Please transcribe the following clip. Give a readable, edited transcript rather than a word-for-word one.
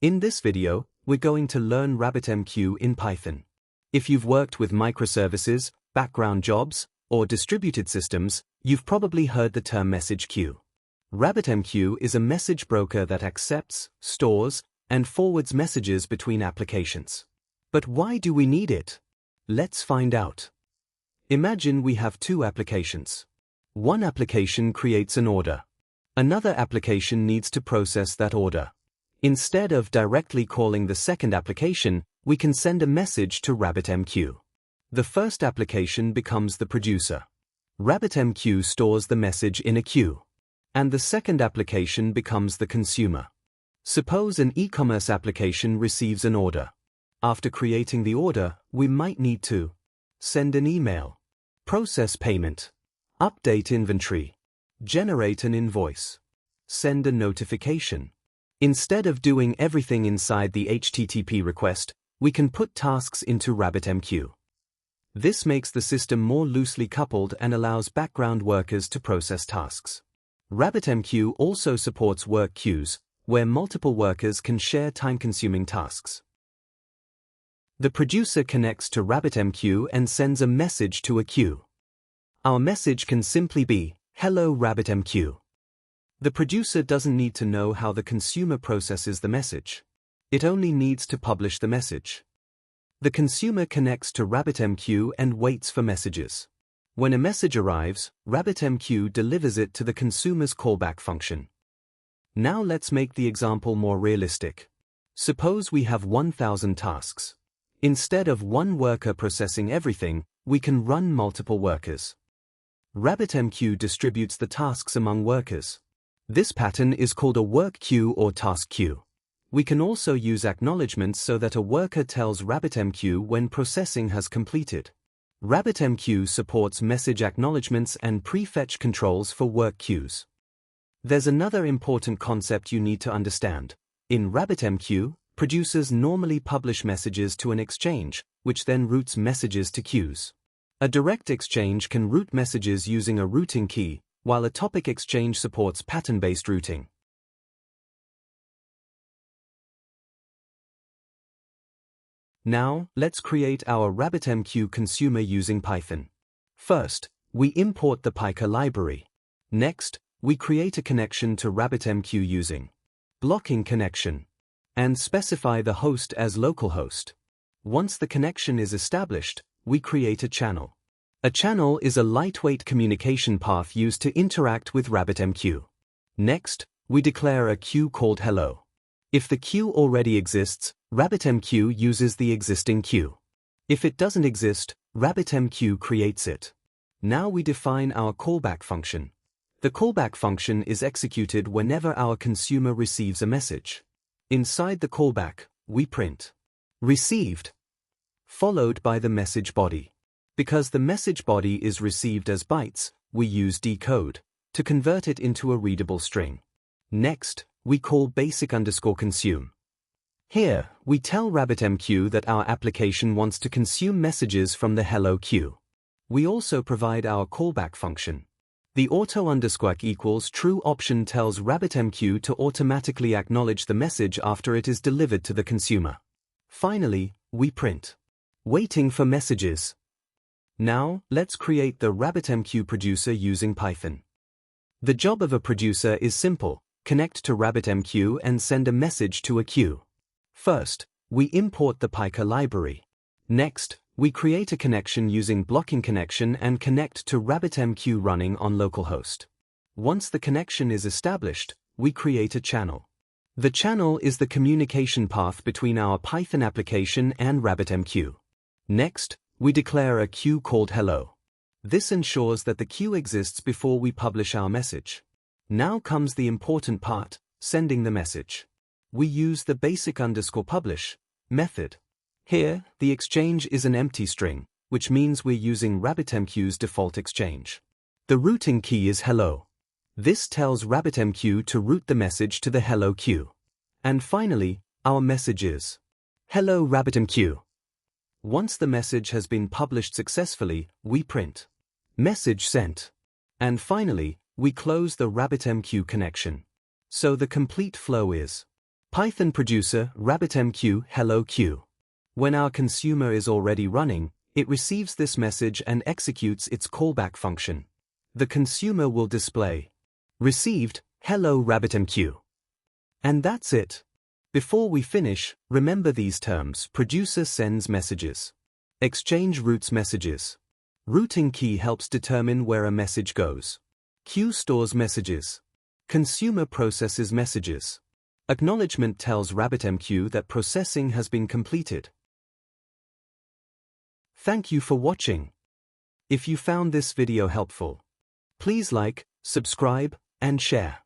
In this video, we're going to learn RabbitMQ in Python. If you've worked with microservices, background jobs, or distributed systems, you've probably heard the term message queue. RabbitMQ is a message broker that accepts, stores, and forwards messages between applications. But why do we need it? Let's find out. Imagine we have two applications. One application creates an order. Another application needs to process that order. Instead of directly calling the second application, we can send a message to RabbitMQ. The first application becomes the producer. RabbitMQ stores the message in a queue. And the second application becomes the consumer. Suppose an e-commerce application receives an order. After creating the order, we might need to send an email, process payment, update inventory, generate an invoice, send a notification. Instead of doing everything inside the HTTP request, we can put tasks into RabbitMQ. This makes the system more loosely coupled and allows background workers to process tasks. RabbitMQ also supports work queues, where multiple workers can share time-consuming tasks. The producer connects to RabbitMQ and sends a message to a queue. Our message can simply be, "Hello RabbitMQ." The producer doesn't need to know how the consumer processes the message. It only needs to publish the message. The consumer connects to RabbitMQ and waits for messages. When a message arrives, RabbitMQ delivers it to the consumer's callback function. Now let's make the example more realistic. Suppose we have 1,000 tasks. Instead of one worker processing everything, we can run multiple workers. RabbitMQ distributes the tasks among workers. This pattern is called a work queue or task queue. We can also use acknowledgements so that a worker tells RabbitMQ when processing has completed. RabbitMQ supports message acknowledgements and prefetch controls for work queues. There's another important concept you need to understand. In RabbitMQ, producers normally publish messages to an exchange, which then routes messages to queues. A direct exchange can route messages using a routing key, while a topic exchange supports pattern-based routing. Now, let's create our RabbitMQ consumer using Python. First, we import the Pika library. Next, we create a connection to RabbitMQ using blocking connection and specify the host as localhost. Once the connection is established, we create a channel. A channel is a lightweight communication path used to interact with RabbitMQ. Next, we declare a queue called hello. If the queue already exists, RabbitMQ uses the existing queue. If it doesn't exist, RabbitMQ creates it. Now we define our callback function. The callback function is executed whenever our consumer receives a message. Inside the callback, we print received, followed by the message body. Because the message body is received as bytes, we use decode to convert it into a readable string. Next, we call basic_consume. Here, we tell RabbitMQ that our application wants to consume messages from the hello queue. We also provide our callback function. The auto_equals true option tells RabbitMQ to automatically acknowledge the message after it is delivered to the consumer. Finally, we print waiting for messages. Now, let's create the RabbitMQ producer using Python. The job of a producer is simple: connect to RabbitMQ and send a message to a queue. First, we import the Pika library. Next, we create a connection using blocking connection and connect to RabbitMQ running on localhost. Once the connection is established, we create a channel. The channel is the communication path between our Python application and RabbitMQ. Next, we declare a queue called hello. This ensures that the queue exists before we publish our message. Now comes the important part, sending the message. We use the basic_publish method. Here, the exchange is an empty string, which means we're using RabbitMQ's default exchange. The routing key is hello. This tells RabbitMQ to route the message to the hello queue. And finally, our message is hello RabbitMQ. Once the message has been published successfully, we print message sent. And finally, we close the RabbitMQ connection. So the complete flow is Python producer RabbitMQ hello queue. When our consumer is already running, it receives this message and executes its callback function. The consumer will display received, hello RabbitMQ. And that's it. Before we finish, remember these terms. Producer sends messages. Exchange routes messages. Routing key helps determine where a message goes. Queue stores messages. Consumer processes messages. Acknowledgement tells RabbitMQ that processing has been completed. Thank you for watching. If you found this video helpful, please like, subscribe, and share.